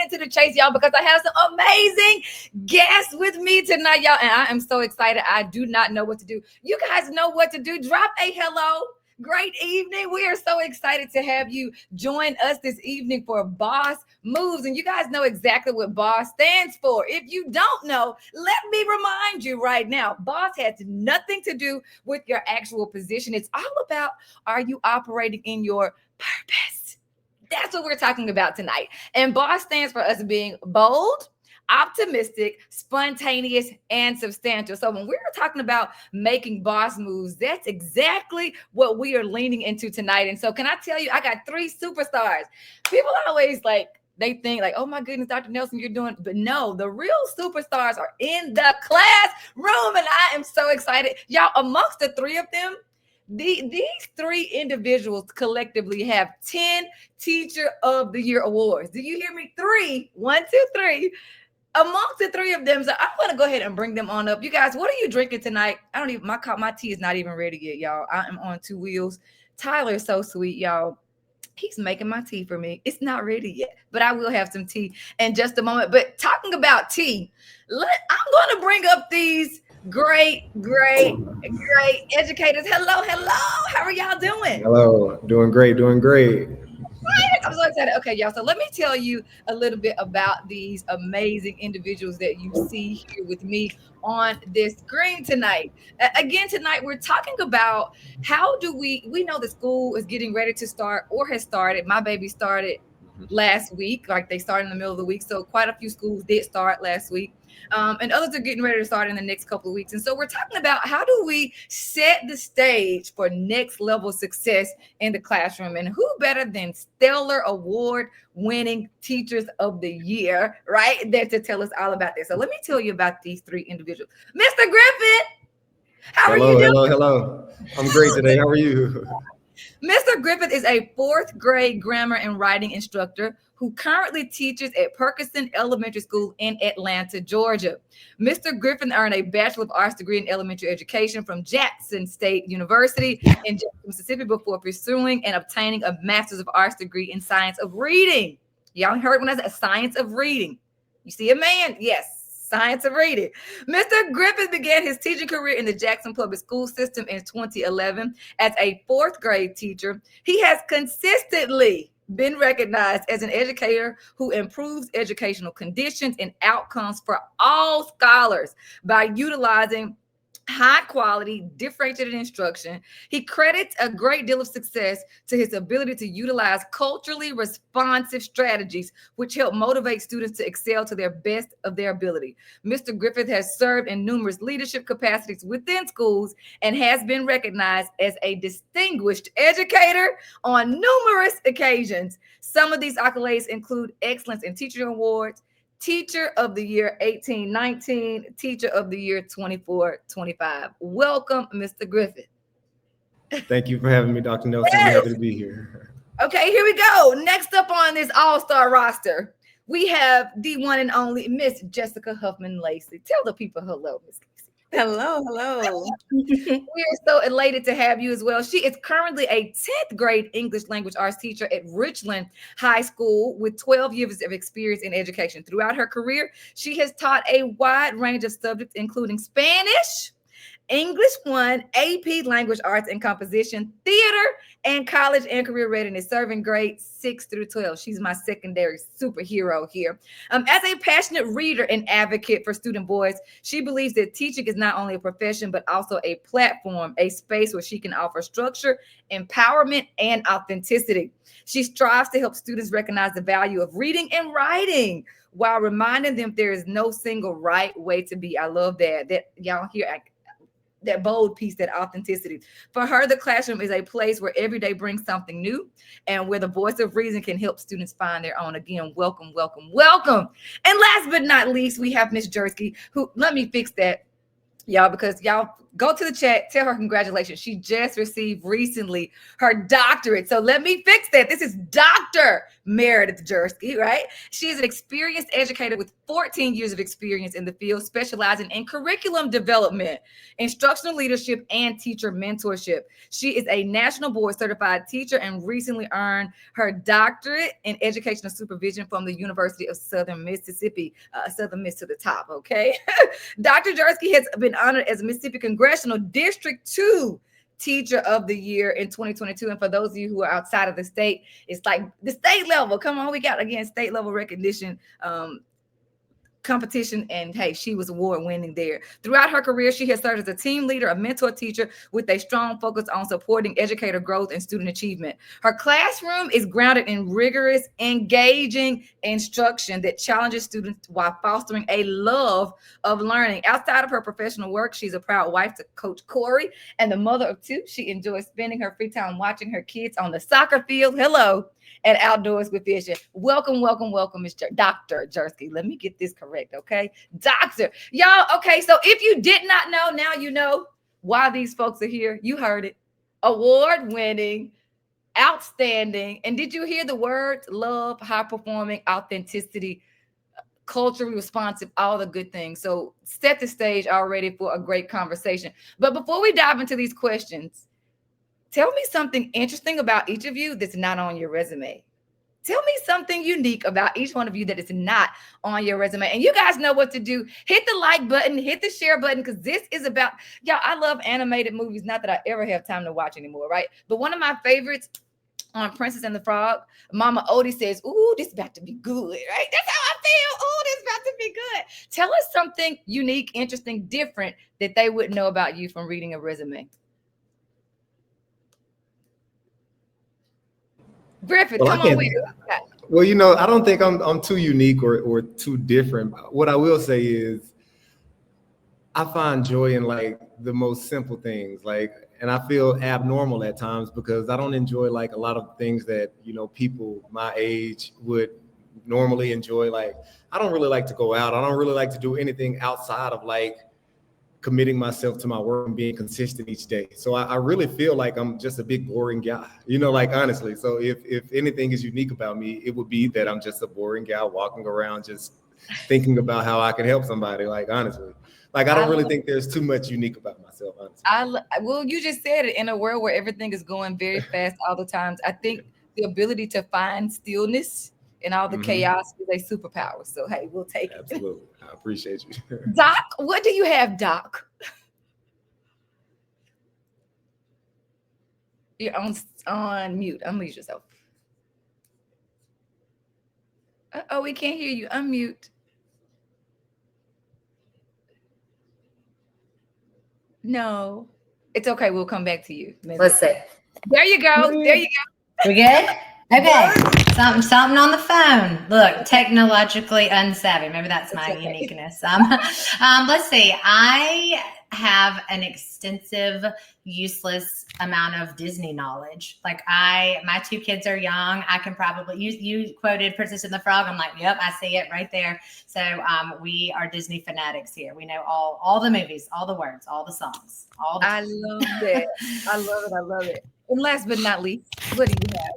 into the chase, y'all, because I have some amazing guests with me tonight, y'all. And I am so excited. I do not know what to do. You guys know what to do. Drop a hello. Great evening. We are so excited to have you join us this evening for Boss Moves. And you guys know exactly what BOSS stands for. If you don't know, let me remind you right now, BOSS has nothing to do with your actual position. It's all about, are you operating in your purpose? That's what we're talking about tonight. And BOSS stands for us being bold, optimistic, spontaneous, and substantial. So when we're talking about making boss moves, that's exactly what we are leaning into tonight. And so can I tell you, I got 3 superstars. People always they think oh my goodness, Dr. Nelson, you're doing, but no, the real superstars are in the classroom. And I am so excited. Y'all, amongst the 3 of them, these 3 individuals collectively have 10 Teacher of the Year awards. Do you hear me? 3, 1, 2, 3. Amongst the 3 of them, so I'm going to go ahead and bring them on up. You guys, what are you drinking tonight? I don't even, my tea is not even ready yet, y'all. I am on 2 wheels. Tyler is so sweet, y'all. He's making my tea for me. It's not ready yet, but I will have some tea in just a moment. But talking about tea, I'm going to bring up these great educators. Hello. How are y'all doing? Hello. Doing great. I'm so excited. Okay, y'all. So let me tell you a little bit about these amazing individuals that you see here with me on this screen tonight. Again, tonight we're talking about how do we know the school is getting ready to start or has started. My baby started last week, they started in the middle of the week. So quite a few schools did start last week. And others are getting ready to start in the next couple of weeks. And so we're talking about how do we set the stage for next level success in the classroom, and who better than stellar award winning Teachers of the Year, right? There to tell us all about this. So let me tell you about these 3 individuals. Mr. Griffith, how are you doing? Hello. I'm great today. How are you? Mr. Griffith is a 4th grade grammar and writing instructor who currently teaches at Perkinson Elementary School in Atlanta, Georgia. Mr. Griffith earned a Bachelor of Arts degree in elementary education from Jackson State University in Jackson, Mississippi, before pursuing and obtaining a Master's of Arts degree in Science of Reading. Y'all heard when I said Science of Reading. You see a man? Yes. Science of Reading. Mr. Griffith began his teaching career in the Jackson Public School System in 2011 as a 4th grade teacher. He has consistently been recognized as an educator who improves educational conditions and outcomes for all scholars by utilizing high quality, differentiated instruction. He credits a great deal of success to his ability to utilize culturally responsive strategies, which help motivate students to excel to their best of their ability. Mr. Griffith has served in numerous leadership capacities within schools and has been recognized as a distinguished educator on numerous occasions. Some of these accolades include Excellence in Teaching Awards, Teacher of the Year 18-19, Teacher of the Year 24-25. Welcome, Mr. Griffith. Thank you for having me, Dr. Nelson. I'm happy to be here. Okay, here we go. Next up on this all-star roster, we have the one and only Miss Jessica Huffman-Lacy. Tell the people hello, Miss Lacy. Hello. We are so elated to have you as well. She is currently a 10th grade English language arts teacher at Richland High School with 12 years of experience in education. Throughout her career, she has taught a wide range of subjects, including Spanish, English 1, AP Language Arts and Composition, theater, and college and career readiness, serving grades 6 through 12. She's my secondary superhero here. As a passionate reader and advocate for student voice, she believes that teaching is not only a profession, but also a platform, a space where she can offer structure, empowerment, and authenticity. She strives to help students recognize the value of reading and writing while reminding them there is no single right way to be. I love that y'all hear that bold piece, that authenticity. For her, the classroom is a place where every day brings something new and where the voice of reason can help students find their own. Again, welcome. And last but not least, we have Miss Jierski, who, let me fix that, y'all, because y'all go to the chat, tell her congratulations. She just received recently her doctorate. So let me fix that. This is Dr. Meredith Jierski, right? She is an experienced educator with 14 years of experience in the field, specializing in curriculum development, instructional leadership, and teacher mentorship. She is a national board certified teacher and recently earned her doctorate in educational supervision from the University of Southern Mississippi. Southern Miss to the top, okay? Dr. Jierski has been honored as Mississippi Congressional District 2 Teacher of the Year in 2022. And for those of you who are outside of the state, it's like the state level. Come on, we got, again, state level recognition competition, and hey, she was award winning there. Throughout her career, she has served as a team leader, a mentor teacher with a strong focus on supporting educator growth and student achievement. Her classroom is grounded in rigorous, engaging instruction that challenges students while fostering a love of learning. Outside of her professional work, she's a proud wife to Coach Corey and the mother of two. She enjoys spending her free time watching her kids on the soccer field. Hello. And outdoors with vision. Welcome, welcome, welcome, Mr. Dr. Jierski. Let me get this correct, okay? Doctor. Y'all, okay, so if you did not know, now you know why these folks are here. You heard it. Award-winning, outstanding. And did you hear the words? Love, high-performing, authenticity, culturally responsive, all the good things. So set the stage already for a great conversation. But before we dive into these questions, tell me something interesting about each of you that's not on your resume. Tell me something unique about each one of you that is not on your resume. And you guys know what to do. Hit the like button, hit the share button, because this is about, y'all, I love animated movies. Not that I ever have time to watch anymore, right? But one of my favorites on Princess and the Frog, Mama Odie says, ooh, this is about to be good, right? That's how I feel. Ooh, this is about to be good. Tell us something unique, interesting, different that they wouldn't know about you from reading a resume. Griffith, come on with it. Well, I don't think I'm too unique or too different. What I will say is I find joy in like the most simple things, and I feel abnormal at times because I don't enjoy like a lot of things that, people my age would normally enjoy. Like, I don't really like to go out. I don't really like to do anything outside of like committing myself to my work and being consistent each day. So I really feel like I'm just a big boring guy, honestly. So if anything is unique about me, it would be that I'm just a boring guy walking around just thinking about how I can help somebody, honestly. I don't really think there's too much unique about myself, honestly. Well, you just said it. In a world where everything is going very fast all the time, I think the ability to find stillness in all the chaos is a superpower. So, hey, we'll take it. Absolutely. I appreciate you. Doc, what do you have, Doc? You're on mute. Unmute yourself. Oh, we can't hear you. Unmute. No. It's okay. We'll come back to you. Maybe. Let's see. There you go. There you go. We good? Okay. Something on the phone. Look, technologically unsavvy. Maybe that's my uniqueness. Let's see. I have an extensive, useless amount of Disney knowledge. My two kids are young. I can probably, you quoted Princess and the Frog. I'm like, yep, I see it right there. So we are Disney fanatics here. We know all the movies, all the words, all the songs. I love it. I love it. I love it. And last but not least, what do you have?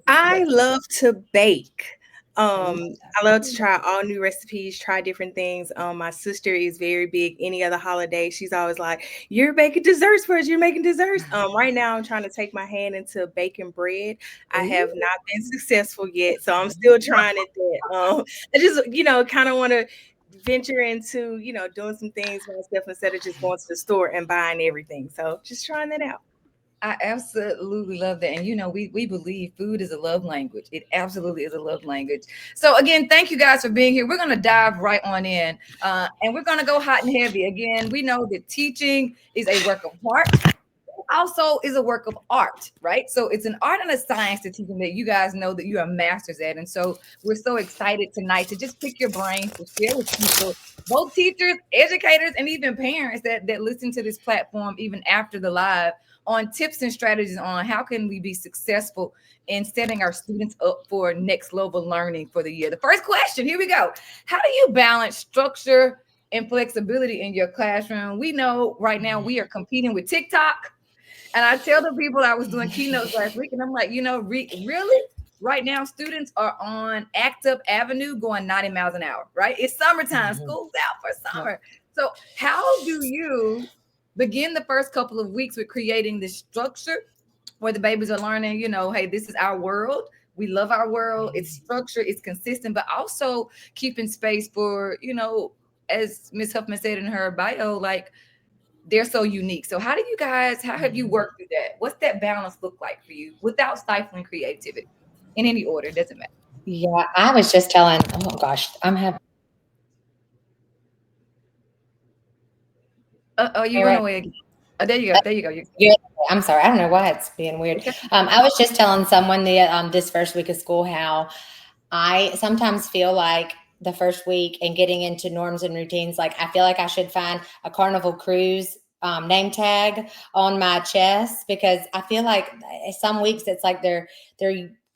I love to bake. I love to try all new recipes, try different things. My sister is very big. Any other holiday, she's always like, "You're baking desserts for us. You're making desserts." Right now, I'm trying to take my hand into baking bread. I have not been successful yet, so I'm still trying it. I just, kind of want to venture into, doing some things myself instead of just going to the store and buying everything. So just trying that out. I absolutely love that. And, we believe food is a love language. It absolutely is a love language. So, again, thank you guys for being here. We're going to dive right on in and we're going to go hot and heavy. Again, we know that teaching is a work of art. Also is a work of art, right? So it's an art and a science to teaching that you guys know that you are masters at. And so we're so excited tonight to just pick your brains to share with people, both teachers, educators, and even parents that listen to this platform even after the live, on tips and strategies on how can we be successful in setting our students up for next level learning for the year. The first question, here we go. How do you balance structure and flexibility in your classroom. We know right now we are competing with TikTok. And I tell the people, I was doing keynotes last week, and I'm like, really? Right now, students are on Act Up Avenue going 90 miles an hour, right? It's summertime, school's out for summer. So how do you begin the first couple of weeks with creating this structure where the babies are learning, hey, this is our world. We love our world. It's structured, it's consistent, but also keeping space for, as Ms. Huffman said in her bio, like, they're so unique. So how have you worked through that? What's that balance look like for you without stifling creativity? In any order, it doesn't matter. Yeah, I was just telling, oh gosh, I'm having. You went away again. Oh, there you go. Yeah, I'm sorry. I don't know why it's being weird. Okay. I was just telling someone this first week of school how I sometimes feel like the first week and getting into norms and routines, like I feel like I should find a Carnival Cruise name tag on my chest, because I feel like some weeks it's like they're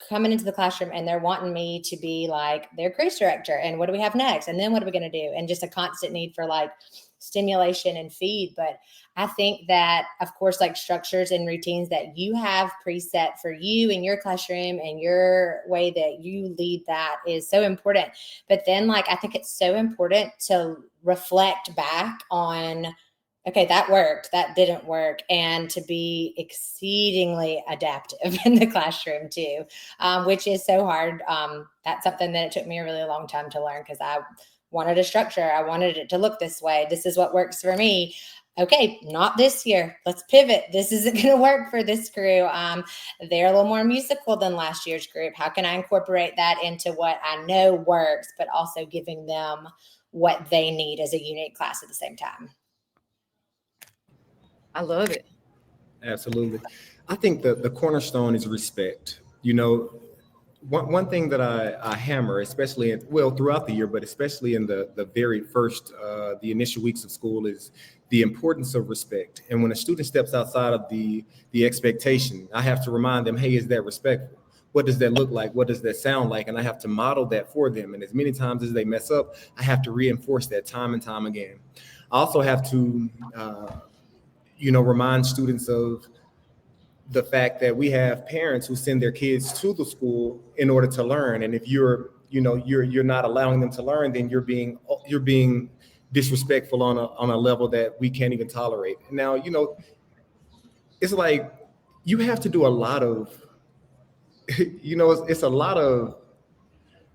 coming into the classroom and they're wanting me to be like their cruise director, and what do we have next, and then what are we going to do, and just a constant need for like stimulation and feed. But I think that, of course, like structures and routines that you have preset for you in your classroom and your way that you lead, that is so important. But then, like, I think it's so important to reflect back on, okay, that worked, that didn't work, and to be exceedingly adaptive in the classroom too, which is so hard. That's something that it took me a really long time to learn, because I wanted a structure. I wanted it to look this way. This is what works for me. Okay, not this year. Let's pivot. This isn't going to work for this crew. They're a little more musical than last year's group. How can I incorporate that into what I know works, but also giving them what they need as a unique class at the same time? I love it. Absolutely. I think the cornerstone is respect. One thing that I hammer, especially throughout the year, but especially in the very first, the initial weeks of school, is the importance of respect. And when a student steps outside of the expectation, I have to remind them, hey, is that respectful? What does that look like? What does that sound like? And I have to model that for them. And as many times as they mess up, I have to reinforce that time and time again. I also have to, remind students of the fact that we have parents who send their kids to the school in order to learn. And if you're not allowing them to learn, then you're being disrespectful on a level that we can't even tolerate. Now, it's like you have to do a lot of, it's a lot of,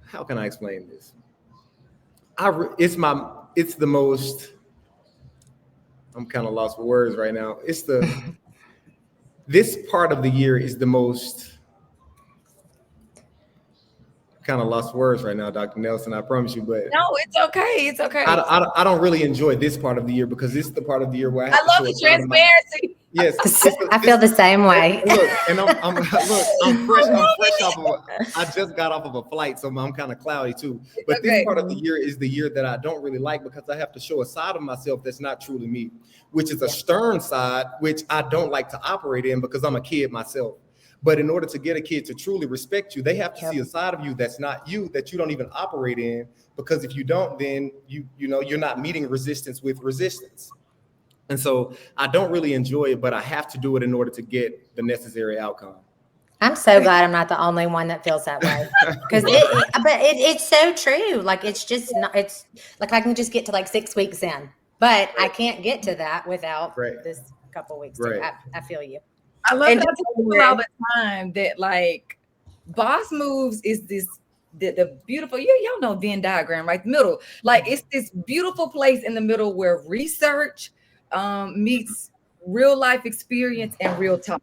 how can I explain this? It's the most, I'm kind of lost for words right now. This part of the year is the most, kind of lost words right now, Dr. Nelson, I promise you, but no, it's okay. It's okay. I don't really enjoy this part of the year, because this is the part of the year where I love the transparency. Yes, I feel the same way. Look, and I'm fresh off of I just got off of a flight, so I'm kind of cloudy too. But Okay. This part of the year is the year that I don't really like, because I have to show a side of myself that's not truly me, which is a stern side, which I don't like to operate in, because I'm a kid myself. But in order to get a kid to truly respect you, they have to see a side of you that's not you, that you don't even operate in, because if you don't, then you're not meeting resistance with resistance. And so I don't really enjoy it, but I have to do it in order to get the necessary outcome. I'm so glad I'm not the only one that feels that way, because it's so true. Like, it's just not, it's like I can just get to like 6 weeks in, but I can't get to that without this couple weeks. Right. I feel you. I love that I tell people all the time that, like, boss moves is this the beautiful, y'all know Venn diagram, right? The middle, like, it's this beautiful place in the middle where research meets real life experience and real time.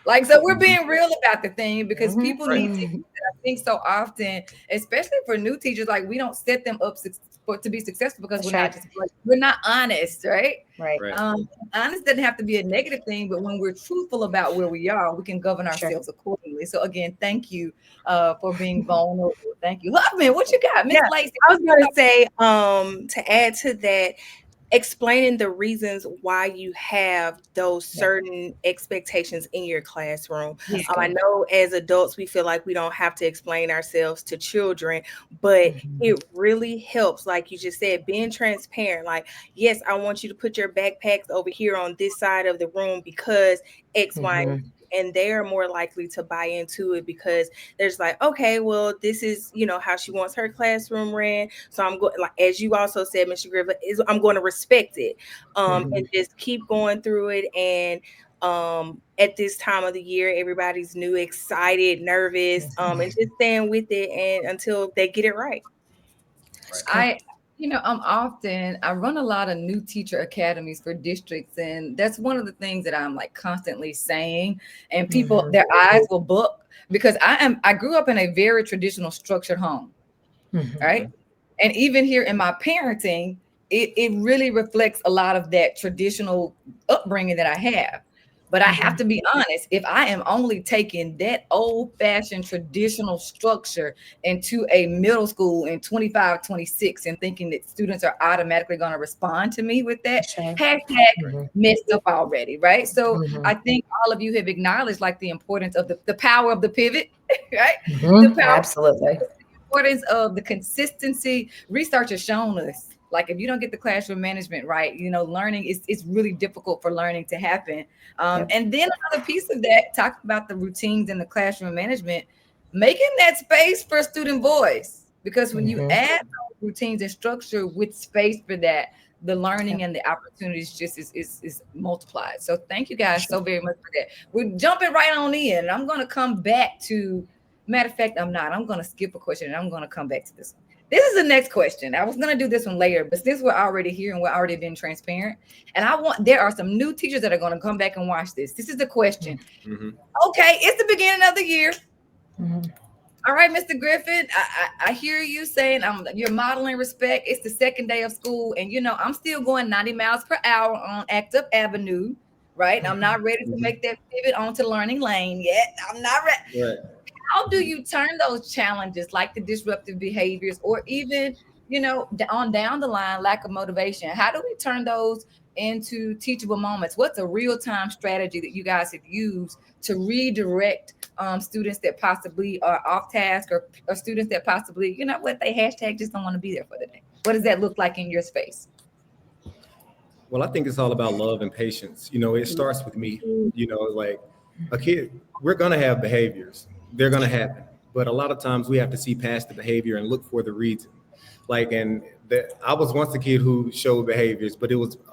Like, so we're being real about the thing, because people need to, I think so often, especially for new teachers, like, we don't set them up to be successful, because we're not honest, right? Right. Honest doesn't have to be a negative thing, but when we're truthful about where we are, we can govern ourselves accordingly. So again, thank you for being vulnerable. Thank you. Huffman, what you got? Miss Lacy. I was going to say, to add to that, explaining the reasons why you have those certain expectations in your classroom. I know as adults, we feel like we don't have to explain ourselves to children, but it really helps. Like you just said, being transparent. Like, yes, I want you to put your backpacks over here on this side of the room because X, Y, and they are more likely to buy into it because there's like, okay, well, this is, how she wants her classroom ran. So I'm going, like, as you also said, Mr. Griffith, I'm going to respect it, and just keep going through it. And at this time of the year, everybody's new, excited, nervous, and just staying with it and until they get it right. I run a lot of new teacher academies for districts, and that's one of the things that I'm like constantly saying, and people, their eyes will book because I grew up in a very traditional structured home, right? And even here in my parenting, it really reflects a lot of that traditional upbringing that I have. But I have to be honest, if I am only taking that old-fashioned traditional structure into a middle school in 25, 26 and thinking that students are automatically going to respond to me with that, hashtag messed up already, right? So I think all of you have acknowledged like the importance of the power of the pivot, right? The power, Absolutely. the importance of the consistency. Research has shown us like if you don't get the classroom management right, learning is really difficult for learning to happen. And then another piece of that, talk about the routines in the classroom management, making that space for student voice. Because when you add those routines and structure with space for that, the learning and the opportunities just is multiplied. So thank you guys so very much for that. We're jumping right on in. I'm going to come back to, matter of fact, I'm going to skip a question and I'm going to come back to this one. This is the next question. I was going to do this one later, but since we're already here and we're already being transparent, and there are some new teachers that are going to come back and watch this. This is the question. Okay, it's the beginning of the year. All right, Mr. Griffith, I hear you saying you're modeling respect. It's the second day of school, and I'm still going 90 miles per hour on Act Up Avenue, right? I'm not ready to make that pivot onto learning lane yet. I'm not ready. Right. How do you turn those challenges like the disruptive behaviors or even, on down the line, lack of motivation? How do we turn those into teachable moments? What's a real-time strategy that you guys have used to redirect students that possibly are off task or students that possibly, they hashtag just don't want to be there for the day? What does that look like in your space? Well, I think it's all about love and patience. It starts with me, like a kid, we're going to have behaviors. They're going to happen. But a lot of times we have to see past the behavior and look for the reason. I was once a kid who showed behaviors, but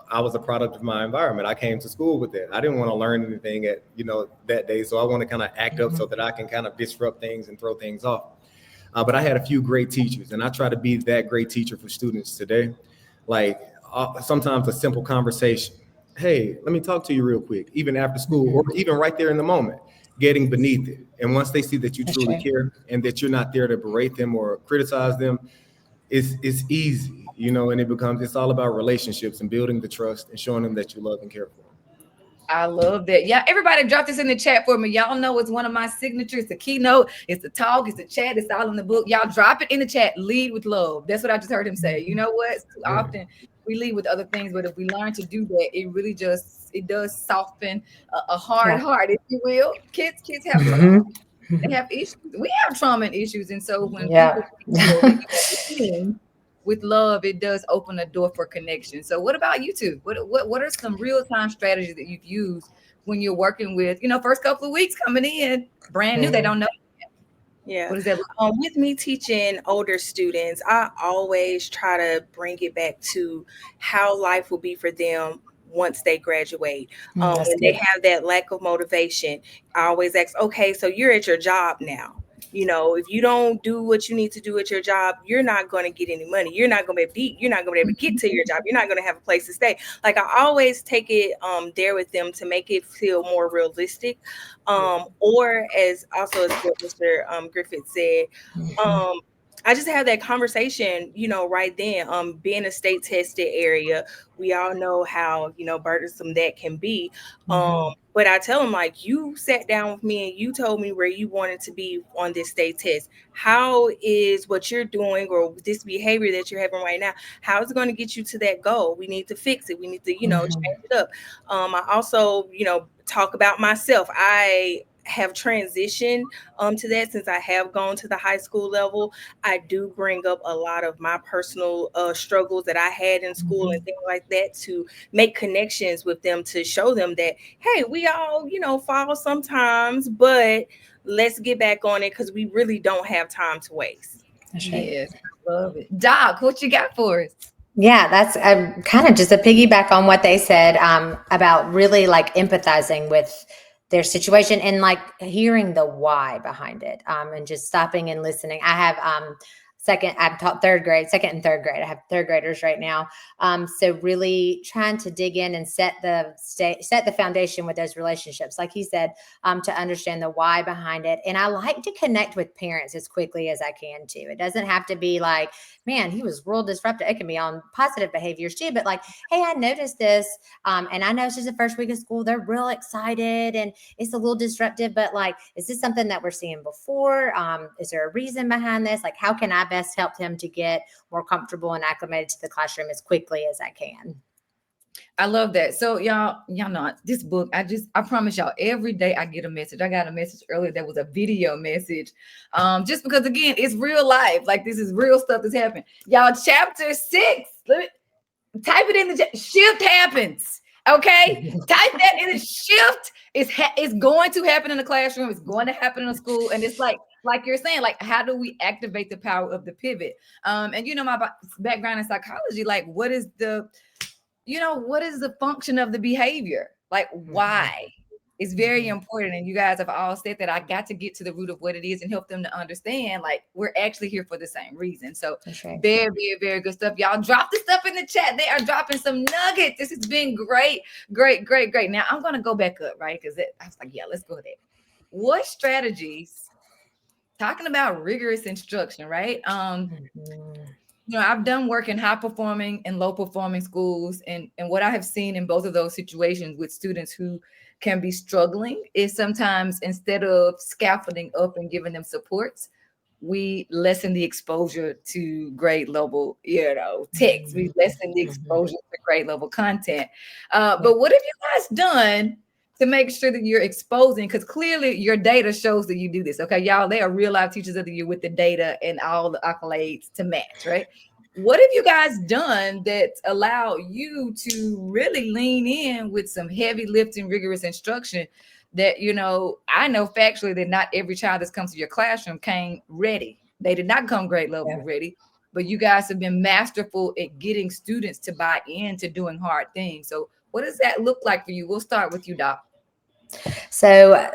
I was a product of my environment. I came to school with that. I didn't want to learn anything that day. So I want to kind of act up so that I can kind of disrupt things and throw things off. But I had a few great teachers, and I try to be that great teacher for students today. Sometimes a simple conversation. Hey, let me talk to you real quick, even after school or even right there in the moment, getting beneath it. And once they see that you truly care and that you're not there to berate them or criticize them, it's easy, and it's all about relationships and building the trust and showing them that you love and care for them. I love that. Yeah, everybody drop this in the chat for me. Y'all know it's one of my signatures. It's a keynote. It's the talk. It's the chat. It's all in the book. Y'all drop it in the chat. Lead with love. That's what I just heard him say. You know what? Too often we lead with other things, but if we learn to do that, it does soften a hard heart, if you will. Kids have trauma. They have issues. We have trauma and issues, and so when people with love, it does open a door for connection. So what about you two? What are some real-time strategies that you've used when you're working with, first couple of weeks coming in, brand new, they don't know yet? Yeah. What is that? With me teaching older students, I always try to bring it back to how life will be for them once they graduate. When they have that lack of motivation, I always ask, okay, so you're at your job now. If you don't do what you need to do at your job, you're not going to get any money. You're not going to be able to get to your job. You're not going to have a place to stay. Like, I always take it there with them to make it feel more realistic. Or as what Mr. Griffith said, I just had that conversation, right then. Being a state tested area, we all know how, burdensome that can be. But I tell them, like, you sat down with me and you told me where you wanted to be on this state test. How is what you're doing or this behavior that you're having right now, how is it going to get you to that goal? We need to fix it. We need to, change it up. I also, talk about myself. I have transitioned to that since I have gone to the high school level. I do bring up a lot of my personal struggles that I had in school and things like that to make connections with them, to show them that, hey, we all, fall sometimes, but let's get back on it because we really don't have time to waste. Yes, I love it. Doc, what you got for us? Yeah, that's kind of just a piggyback on what they said about really like empathizing with their situation and like hearing the why behind it, and just stopping and listening. I have I've taught second and third grade. I have third graders right now. So really trying to dig in and set the foundation with those relationships, like he said, to understand the why behind it. And I like to connect with parents as quickly as I can too. It doesn't have to be like, man, he was real disruptive. It can be on positive behaviors too, but like, hey, I noticed this. And I know it's just the first week of school. They're real excited and it's a little disruptive, but like, is this something that we're seeing before? Is there a reason behind this? Like, how can I best help him to get more comfortable and acclimated to the classroom as quickly as I can? I love that. So y'all know this book, I promise y'all every day I get a message. I got a message earlier that was a video message. Just because again, it's real life. Like this is real stuff that's happening. Y'all, chapter 6. Type it in the chat. Shift happens. Okay. Type that in. The shift is going to happen in the classroom. It's going to happen in the school. And it's like you're saying, like, how do we activate the power of the pivot? And my background in psychology, like what is the function of the behavior? Like why? It's very important. And you guys have all said that I got to get to the root of what it is and help them to understand, like, we're actually here for the same reason. So very, very, very good stuff. Y'all drop the stuff in the chat. They are dropping some nuggets. This has been great, great, great, great. Now I'm going to go back up, right? Because I was like, yeah, let's go there. What strategies, talking about rigorous instruction, right? I've done work in high performing and low performing schools. And what I have seen in both of those situations with students who can be struggling is sometimes instead of scaffolding up and giving them supports, we lessen the exposure to grade level, text. We lessen the exposure to grade level content. But what have you guys done to make sure that you're exposing? Because clearly your data shows that you do this. Okay, y'all, they are real life teachers of the year with the data and all the accolades to match, right? What have you guys done that allow you to really lean in with some heavy lifting, rigorous instruction that, I know factually that not every child that comes to your classroom came ready. They did not come grade level ready, but you guys have been masterful at getting students to buy into doing hard things. So what does that look like for you? We'll start with you, Doc. So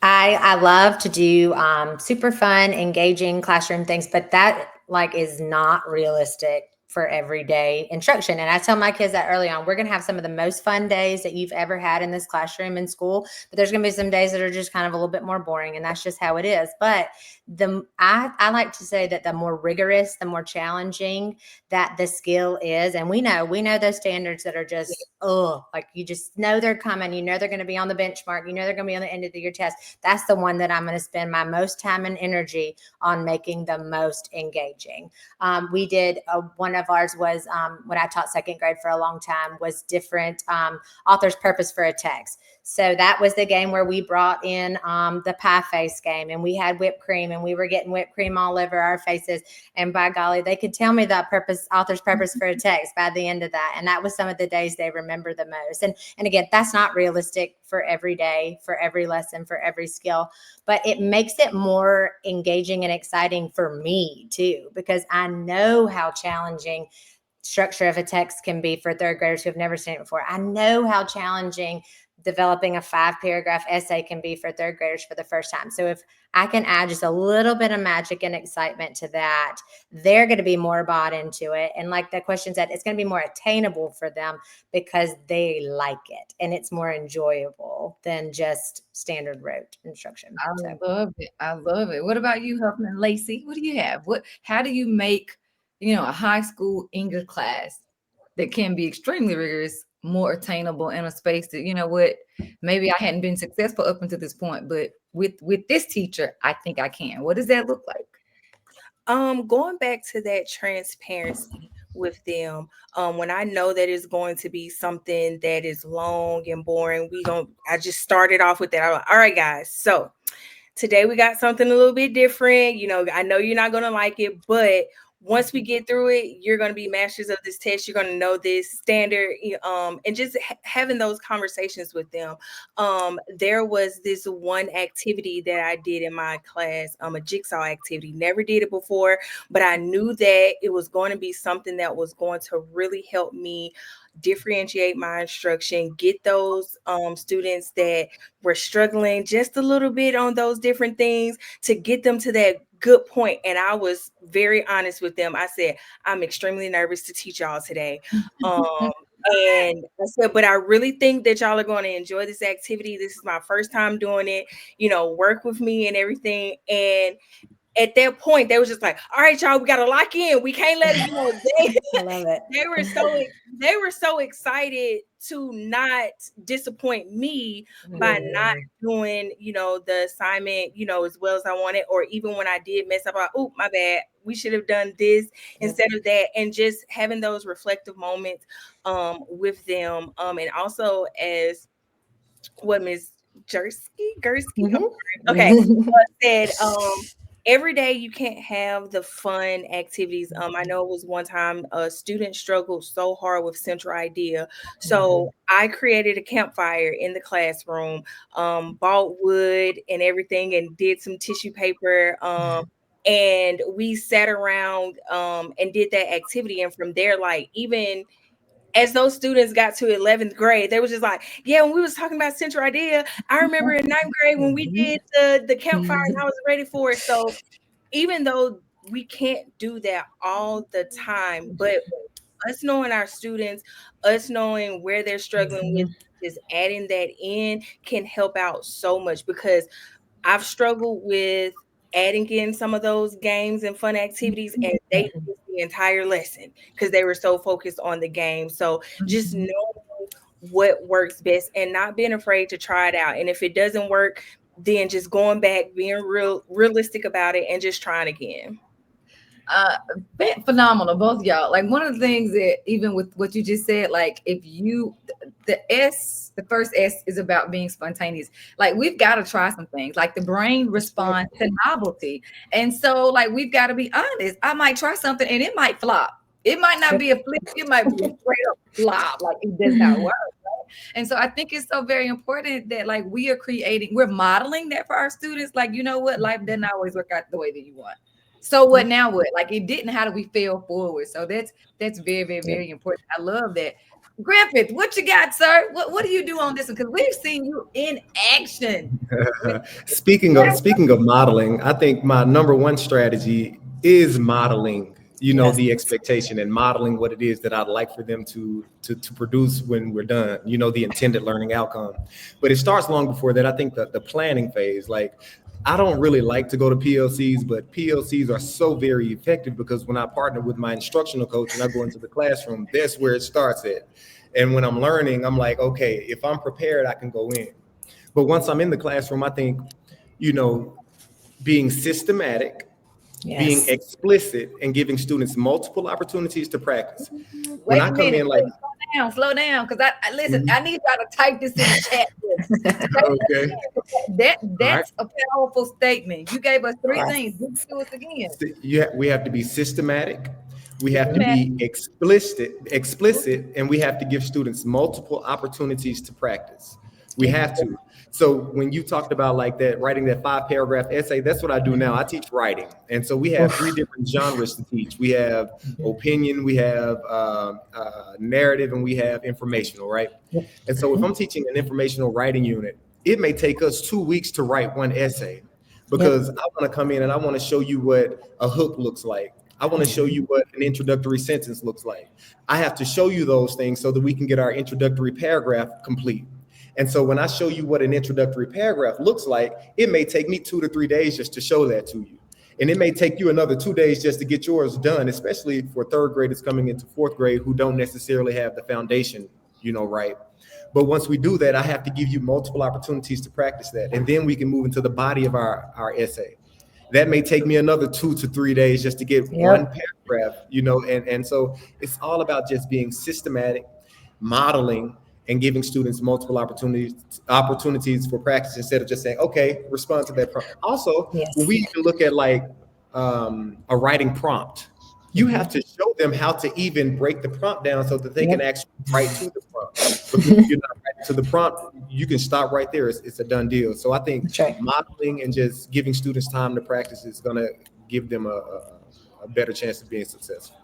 I love to do super fun, engaging classroom things, but that is not realistic for everyday instruction. And I tell my kids that early on, we're going to have some of the most fun days that you've ever had in this classroom in school, but there's going to be some days that are just kind of a little bit more boring, and that's just how it is. But I like to say that the more rigorous, the more challenging that the skill is. And we know those standards that are just, you just know they're coming, they're going to be on the benchmark, they're going to be on the end of the year test. That's the one that I'm going to spend my most time and energy on making the most engaging. We did one of ours was when I taught second grade for a long time was different author's purpose for a text. So that was the game where we brought in the pie face game, and we had whipped cream, and we were getting whipped cream all over our faces. And by golly, they could tell me the author's purpose for a text by the end of that. And that was some of the days they remember the most. And again, that's not realistic for every day, for every lesson, for every skill, but it makes it more engaging and exciting for me too, because I know how challenging structure of a text can be for third graders who have never seen it before. I know how challenging developing a 5-paragraph essay can be for third graders for the first time. So if I can add just a little bit of magic and excitement to that, they're going to be more bought into it. And like the question said, it's going to be more attainable for them because they like it and it's more enjoyable than just standard rote instruction. I love it. I love it. What about you, Huffman-Lacy? What do you have? How do you make, a high school English class that can be extremely rigorous more attainable in a space that, maybe I hadn't been successful up until this point, but with this teacher, I think I can. What does that look like? Going back to that transparency with them, when I know that it's going to be something that is long and boring, I just started off with that. I'm like, all right, guys, so today we got something a little bit different. I know you're not going to like it, but once we get through it, you're going to be masters of this test. You're going to know this standard, and just having those conversations with them. There was this one activity that I did in my class, a jigsaw activity. Never did it before, but I knew that it was going to be something that was going to really help me differentiate my instruction, get those students that were struggling just a little bit on those different things to get them to that good point. And I was very honest with them. I said, I'm extremely nervous to teach y'all today. And I said, but I really think that y'all are going to enjoy this activity. This is my first time doing it, work with me and everything. And at that point, they was just like, all right, y'all, we got to lock in. We can't let it, I love it. They were so excited to not disappoint me by not doing, the assignment, as well as I wanted, or even when I did mess up, oh, my bad. We should have done this instead of that. And just having those reflective moments with them. And also as what Ms. Jierski, okay, said, every day you can't have the fun activities. I know it was one time a student struggled so hard with central idea. So I created a campfire in the classroom, bought wood and everything and did some tissue paper. And we sat around and did that activity. And from there, like even as those students got to 11th grade, they was just like, yeah, when we was talking about central idea, I remember in 9th grade when we did the campfire and I was ready for it. So even though we can't do that all the time, but us knowing our students, us knowing where they're struggling with, just adding that in can help out so much, because I've struggled with adding in some of those games and fun activities, and they missed the entire lesson because they were so focused on the game. So just knowing what works best and not being afraid to try it out. And if it doesn't work, then just going back, being realistic about it and just trying again. Phenomenal, both y'all. Like one of the things that even with what you just said, like if you, the first S is about being spontaneous. Like we've got to try some things. Like the brain responds to novelty. And so like we've got to be honest. I might try something and it might flop. It might not be a flip. It might be a straight up flop. Like it does not work. Right? And so I think it's so very important that like we're modeling that for our students. Like, you know what? Life doesn't always work out the way that you want. So what now? What? Like it didn't. How do we fail forward? So that's very, very, very important. I love that. Griffith, what you got, sir? What do you do on this one? Because we've seen you in action. Speaking of modeling, I think my number one strategy is modeling, the expectation and modeling what it is that I'd like for them to produce when we're done, the intended learning outcome. But it starts long before that. I think the planning phase, like I don't really like to go to PLCs, but PLCs are so very effective because when I partner with my instructional coach and I go into the classroom, that's where it starts at. And when I'm learning, I'm like, okay, if I'm prepared, I can go in. But once I'm in the classroom, I think, being systematic, being explicit, and giving students multiple opportunities to practice. Wait a minute, slow down, because I listen. I need y'all to type this in the chat. Okay. That's a powerful statement. You gave us three things. Let's do it again. We have to be systematic. We have to be explicit, and we have to give students multiple opportunities to practice. We have to. So when you talked about like that, writing that 5-paragraph essay, that's what I do now. I teach writing. And so we have 3 different genres to teach. We have opinion, we have narrative, and we have informational, right? And so if I'm teaching an informational writing unit, it may take us 2 weeks to write one essay, because I want to come in and I want to show you what a hook looks like. I want to show you what an introductory sentence looks like. I have to show you those things so that we can get our introductory paragraph complete. And so when I show you what an introductory paragraph looks like, it may take me 2 to 3 days just to show that to you. And it may take you another 2 days just to get yours done, especially for 3rd graders coming into 4th grade who don't necessarily have the foundation, right. But once we do that, I have to give you multiple opportunities to practice that. And then we can move into the body of our essay. That may take me another 2 to 3 days just to get one paragraph, and so it's all about just being systematic, modeling, and giving students multiple opportunities for practice instead of just saying, okay, respond to that prompt. Also, when we even look at like a writing prompt, you have to show them how to even break the prompt down so that they can actually write to the prompt. Because if you're not writing to the prompt, you can stop right there. It's a done deal. So I think modeling and just giving students time to practice is going to give them a better chance of being successful.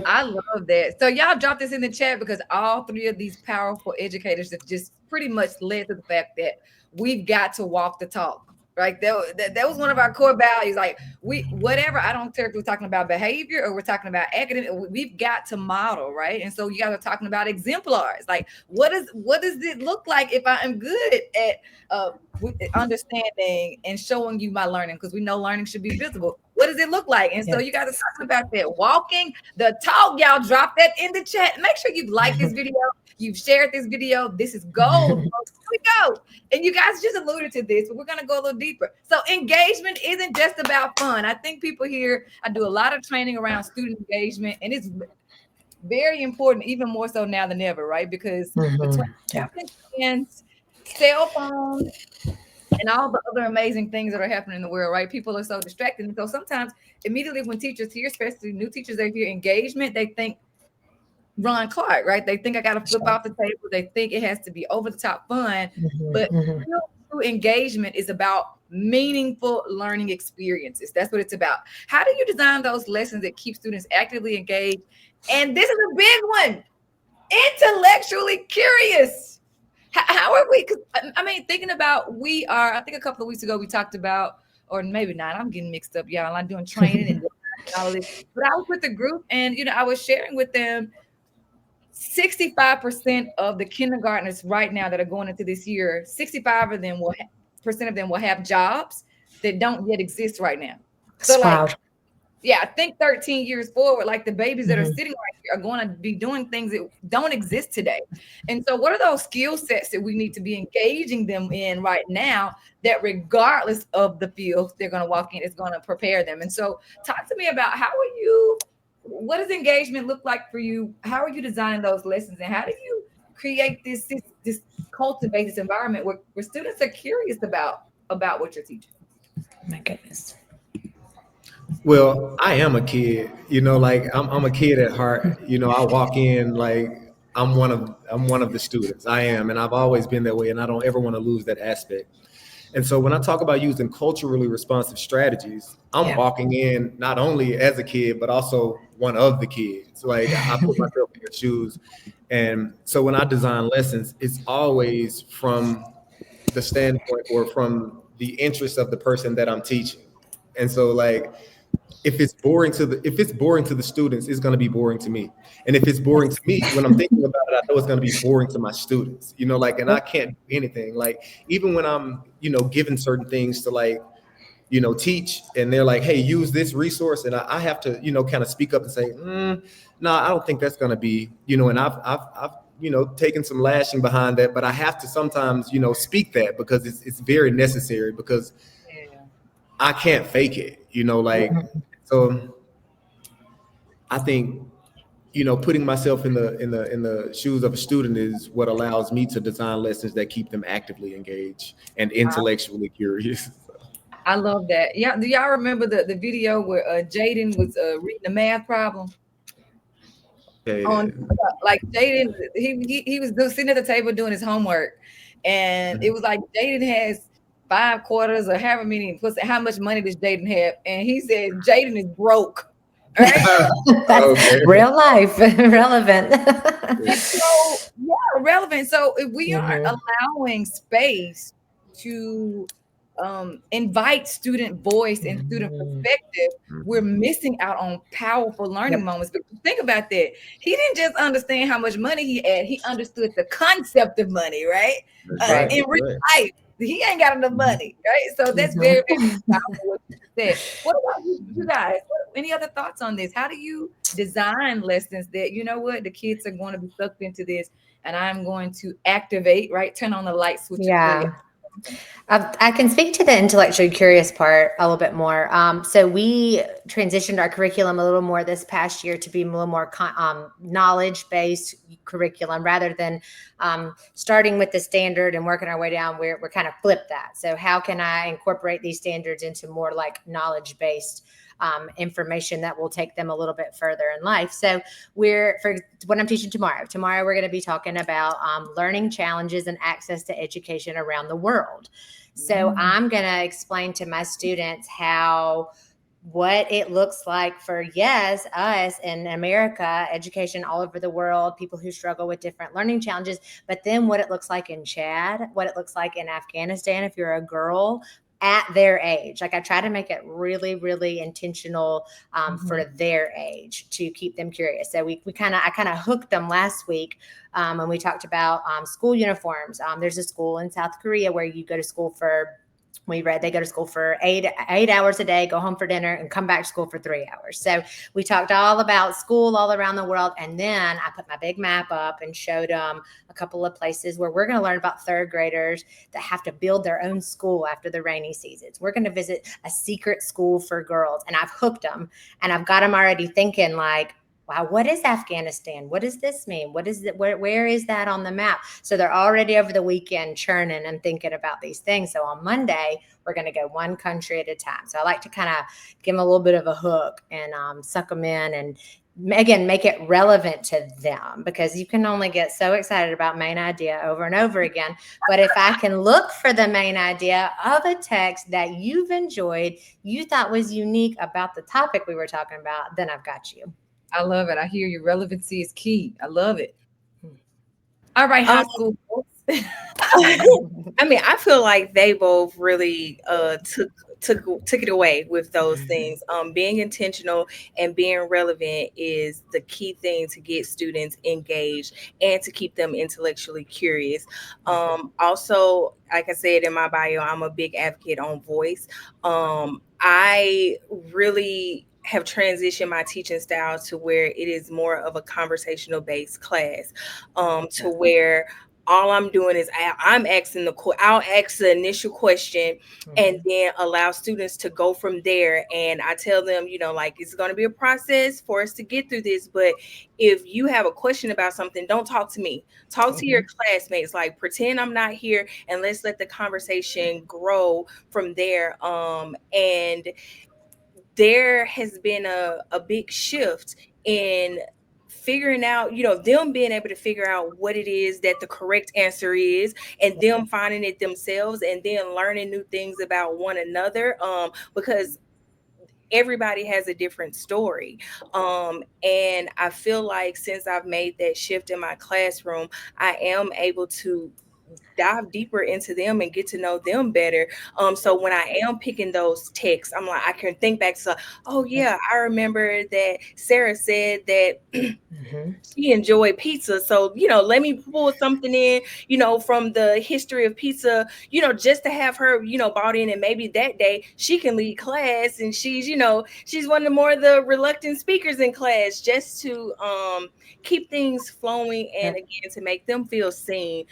I love that. So y'all drop this in the chat, because all 3 of these powerful educators have just pretty much led to the fact that we've got to walk the talk. Right. That was one of our core values. Like whatever, I don't care if we're talking about behavior or we're talking about academic, we've got to model. Right. And so you guys are talking about exemplars. Like what does it look like if I am good at understanding and showing you my learning? Because we know learning should be visible. What does it look like? And so you guys are talking about that, walking the talk. Y'all drop that in the chat. Make sure you've liked this video. You've shared this video. This is gold. Here we go. And you guys just alluded to this, but we're going to go a little deeper. So engagement isn't just about fun. I think people here, I do a lot of training around student engagement, and it's very important, even more so now than ever, right? Because between cell phones and all the other amazing things that are happening in the world, right? People are so distracted. And so sometimes immediately when teachers hear, especially new teachers, they hear engagement, they think Ron Clark, right? They think I got to flip off the table. They think it has to be over the top fun. But real true engagement is about meaningful learning experiences. That's what it's about. How do you design those lessons that keep students actively engaged? And this is a big one, intellectually curious. How are we? I mean, thinking about I think a couple of weeks ago we talked about, or maybe not, I'm getting mixed up, y'all. I'm doing training and all this. But I was with the group and, I was sharing with them 65% of the kindergartners right now that are going into this year, 65% of them will have jobs that don't yet exist right now. So I think 13 years forward, like the babies that are sitting right here are going to be doing things that don't exist today. And so what are those skill sets that we need to be engaging them in right now that regardless of the field they're going to walk in, is going to prepare them? And so talk to me about what does engagement look like for you? How are you designing those lessons? And how do you create this cultivate this environment where students are curious about what you're teaching? My goodness. Well, I am a kid, like I'm a kid at heart. I walk in like I'm one of the students. I am, and I've always been that way, and I don't ever want to lose that aspect. And so when I talk about using culturally responsive strategies, I'm walking in not only as a kid, but also one of the kids. Like I put myself in their shoes. And so when I design lessons, it's always from the standpoint or from the interest of the person that I'm teaching. And so like, if it's boring to the students, it's going to be boring to me. And if it's boring to me, when I'm thinking about it, I know it's going to be boring to my students, and I can't do anything. Like, even when I'm, given certain things to teach, and they're like, hey, use this resource. And I have to, kind of speak up and say, no, I don't think that's going to be, and I've taken some lashing behind that, but I have to sometimes, speak that because it's very necessary, because I can't fake it, so I think, putting myself in the shoes of a student is what allows me to design lessons that keep them actively engaged and intellectually curious. I love that. Yeah. Do y'all remember the video where Jaden was reading the math problem? Like Jaden, he was sitting at the table doing his homework, and it was like Jaden has 5 quarters or however many. How much money does Jaden have? And he said Jaden is broke. Right? That's Okay. real life, relevant. And so, yeah, relevant. So if we aren't Mhm. allowing space to invite student voice and student Mhm. perspective, we're Mhm. missing out on powerful learning Yep. moments. But think about that. He didn't just understand how much money he had, he understood the concept of money, right? That's Right. right. In That's real right. life. He ain't got enough Mhm. money, right? So that's very, very Mhm. powerful what you said. What about you guys? Any other thoughts on this? How do you design lessons that, you know what, the kids are going to be sucked into this and I'm going to activate, right? Turn on the light switch and play it. Yeah. I can speak to the intellectually curious part a little bit more. So we transitioned our curriculum a little more this past year to be a little more knowledge-based curriculum rather than starting with the standard and working our way down. We're kind of flipped that. So how can I incorporate these standards into more like knowledge-based information that will take them a little bit further in life? So for what I'm teaching tomorrow. Tomorrow we're going to be talking about learning challenges and access to education around the world. So I'm going to explain to my students what it looks like for, yes, us in America, education all over the world, people who struggle with different learning challenges, but then what it looks like in Chad, what it looks like in Afghanistan if you're a girl at their age. Like I try to make it really, really intentional for their age to keep them curious. So I kind of hooked them last week when we talked about school uniforms. There's a school in South Korea where you go to school for they go to school for 8 hours a day, go home for dinner, and come back to school for 3 hours. So we talked all about school all around the world. And then I put my big map up and showed them a couple of places where we're going to learn about third graders that have to build their own school after the rainy seasons. We're going to visit a secret school for girls. And I've hooked them and I've got them already thinking like, wow, what is Afghanistan? What does this mean? What is it? Where is that on the map? So they're already over the weekend churning and thinking about these things. So on Monday, we're going to go one country at a time. So I like to kind of give them a little bit of a hook and suck them in and again, make it relevant to them because you can only get so excited about main idea over and over again. But if I can look for the main idea of a text that you've enjoyed, you thought was unique about the topic we were talking about, then I've got you. I love it. I hear you. Relevancy is key. I love it. All right, high school folks. I mean, I feel like they both really took it away with those things. Being intentional and being relevant is the key thing to get students engaged and to keep them intellectually curious. Also, like I said in my bio, I'm a big advocate on voice. I really have transitioned my teaching style to where it is more of a conversational based class, to where all I'm doing is I'm asking I'll ask the initial question and then allow students to go from there. And I tell them, like it's going to be a process for us to get through this. But if you have a question about something, don't talk to me. Talk to your classmates. Like pretend I'm not here and let's let the conversation grow from there. And there has been a big shift in figuring out, them being able to figure out what it is that the correct answer is and them finding it themselves and then learning new things about one another, because everybody has a different story. And I feel like since I've made that shift in my classroom, I am able to dive deeper into them and get to know them better. So when I am picking those texts, I'm like, I can think back to, oh yeah, I remember that Sarah said that she enjoyed pizza. So, let me pull something in, from the history of pizza, just to have her, bought in. And maybe that day she can lead class and she's one of the more the reluctant speakers in class, just to keep things flowing and again, to make them feel seen.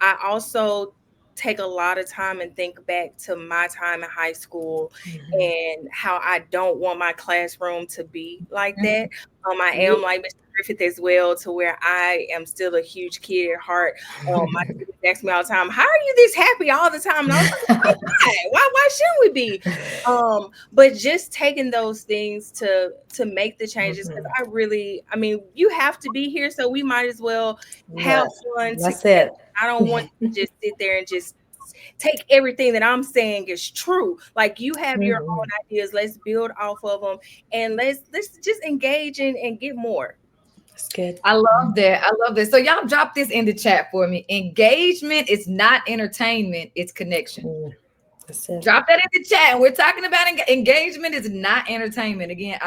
I also take a lot of time and think back to my time in high school and how I don't want my classroom to be like that. I am like Mr. Griffith as well, to where I am still a huge kid at heart. My students ask me all the time, how are you this happy all the time? And I was like, why shouldn't we be? But just taking those things to make the changes, because I mean, you have to be here, so we might as well have fun. That's it. I don't want to just sit there and just take everything that I'm saying is true. Like, you have your own ideas. Let's build off of them, and let's just engage and get more. That's good. I love that. I love this. So y'all drop this in the chat for me. Engagement is not entertainment, it's connection. That's it. Drop that in the chat. And we're talking about engagement is not entertainment. Again,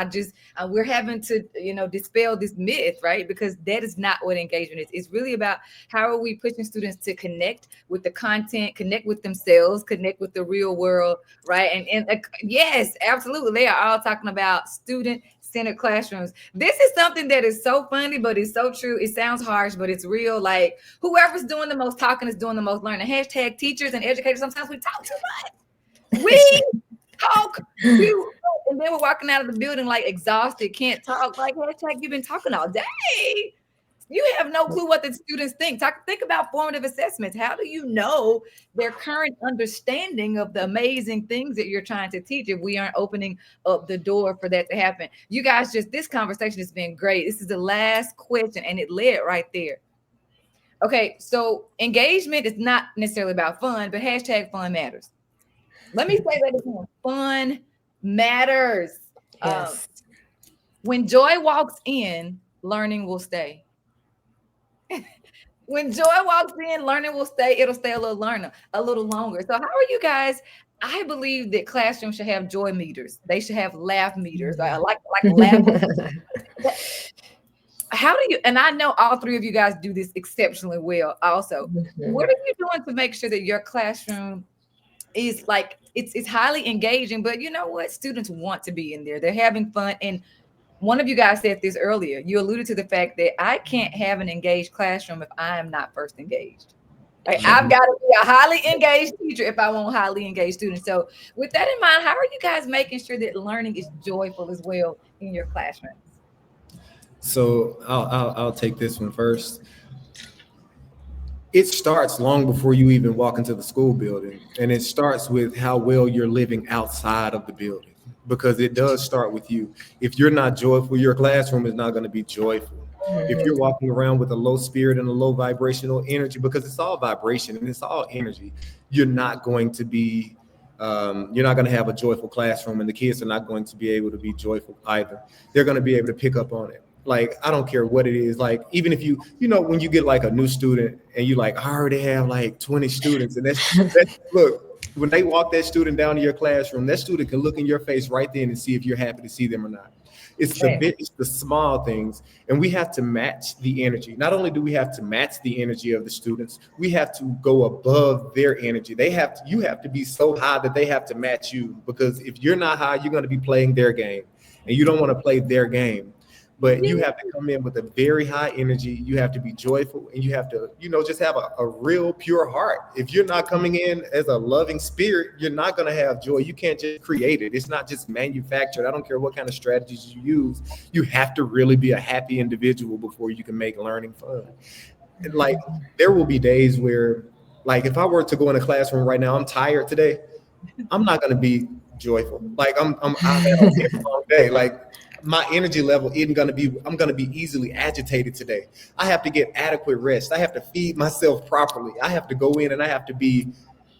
we're having to, dispel this myth, right? Because that is not what engagement is. It's really about how are we pushing students to connect with the content, connect with themselves, connect with the real world, right? And yes, absolutely. They are all talking about student-centered classrooms. This is something that is so funny, but it's so true. It sounds harsh, but it's real. Like, whoever's doing the most talking is doing the most learning. Hashtag teachers and educators. Sometimes we talk too much. We talk, and then we're walking out of the building like exhausted, can't talk. Like, hashtag you've been talking all day. You have no clue what the students think. Think about formative assessments. How do you know their current understanding of the amazing things that you're trying to teach if we aren't opening up the door for that to happen? You guys, this conversation has been great. This is the last question, and it led right there. Okay, so engagement is not necessarily about fun, but hashtag fun matters. Let me say that again. Fun matters. Yes. When joy walks in, learning will stay. When joy walks in, learning will stay. It'll stay a little longer. So how are you guys? I believe that classrooms should have joy meters. They should have laugh meters. I like laugh. How do you, and I know all three of you guys do this exceptionally well also. What are you doing to make sure that your classroom is it's highly engaging, but you know what? Students want to be in there. They're having fun. And one of you guys said this earlier. You alluded to the fact that I can't have an engaged classroom if I am not first engaged. Like, I've got to be a highly engaged teacher if I want highly engaged students. So with that in mind, how are you guys making sure that learning is joyful as well in your classrooms? So I'll take this one first. It starts long before you even walk into the school building, and it starts with how well you're living outside of the building, because it does start with you. If you're not joyful, your classroom is not going to be joyful. If you're walking around with a low spirit and a low vibrational energy, because it's all vibration and it's all energy, you're not going to be you're not going to have a joyful classroom, and the kids are not going to be able to be joyful either. They're going to be able to pick up on it. Like, I don't care what it is. Like, even if when you get like a new student and you like, I already have like 20 students, and that's look, when they walk that student down to your classroom, that student can look in your face right then and see if you're happy to see them or not. It's the small things, and we have to match the energy. Not only do we have to match the energy of the students, we have to go above their energy. You have to be so high that they have to match you, because if you're not high, you're going to be playing their game, and you don't want to play their game. But you have to come in with a very high energy. You have to be joyful, and you have to, just have a real pure heart. If you're not coming in as a loving spirit, you're not going to have joy. You can't just create it. It's not just manufactured. I don't care what kind of strategies you use. You have to really be a happy individual before you can make learning fun. And like, there will be days where, like, if I were to go in a classroom right now, I'm tired today, I'm not going to be joyful. Like, I'm had a long day. Like, my energy level isn't going to be, I'm going to be easily agitated today. I have to get adequate rest. I have to feed myself properly. I have to go in and I have to be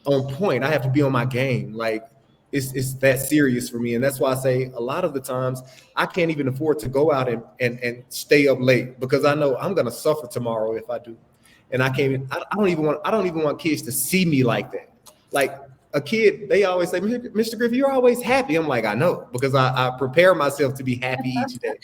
on point. I have to be on my game. Like, it's that serious for me. And that's why I say a lot of the times I can't even afford to go out and stay up late, because I know I'm going to suffer tomorrow if I do. And I don't even want kids to see me like that. Like, a kid, they always say, Mr. Griffith, you're always happy. I'm like, I know, because I prepare myself to be happy each day.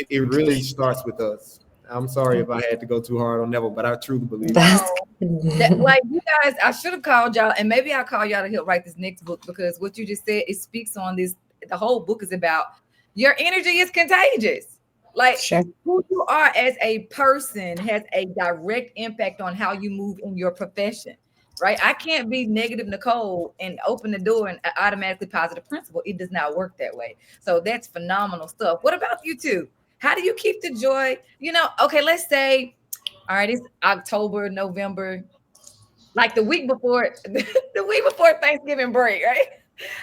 It really starts with us. I'm sorry if I had to go too hard on Neville, but I truly believe like, you guys, I should have called y'all, and maybe I'll call y'all to help write this next book, because what you just said, it speaks on this. The whole book is about your energy is contagious. Like, who you are as a person has a direct impact on how you move in your profession. Right? I can't be negative Nicole and open the door and automatically positive principal. It does not work that way. So that's phenomenal stuff. What about you two? How do you keep the joy? Okay, let's say, all right, it's October, November, like the week before the week before Thanksgiving break, right?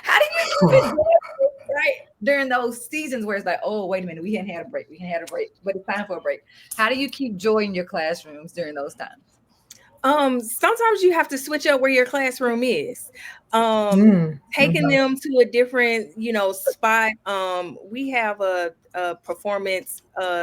How do you keep it joyful, right? During those seasons where it's like, oh, wait a minute, we hadn't had a break, but it's time for a break. How do you keep joy in your classrooms during those times? Sometimes you have to switch up where your classroom is. Taking them to a different, spot. We have a performance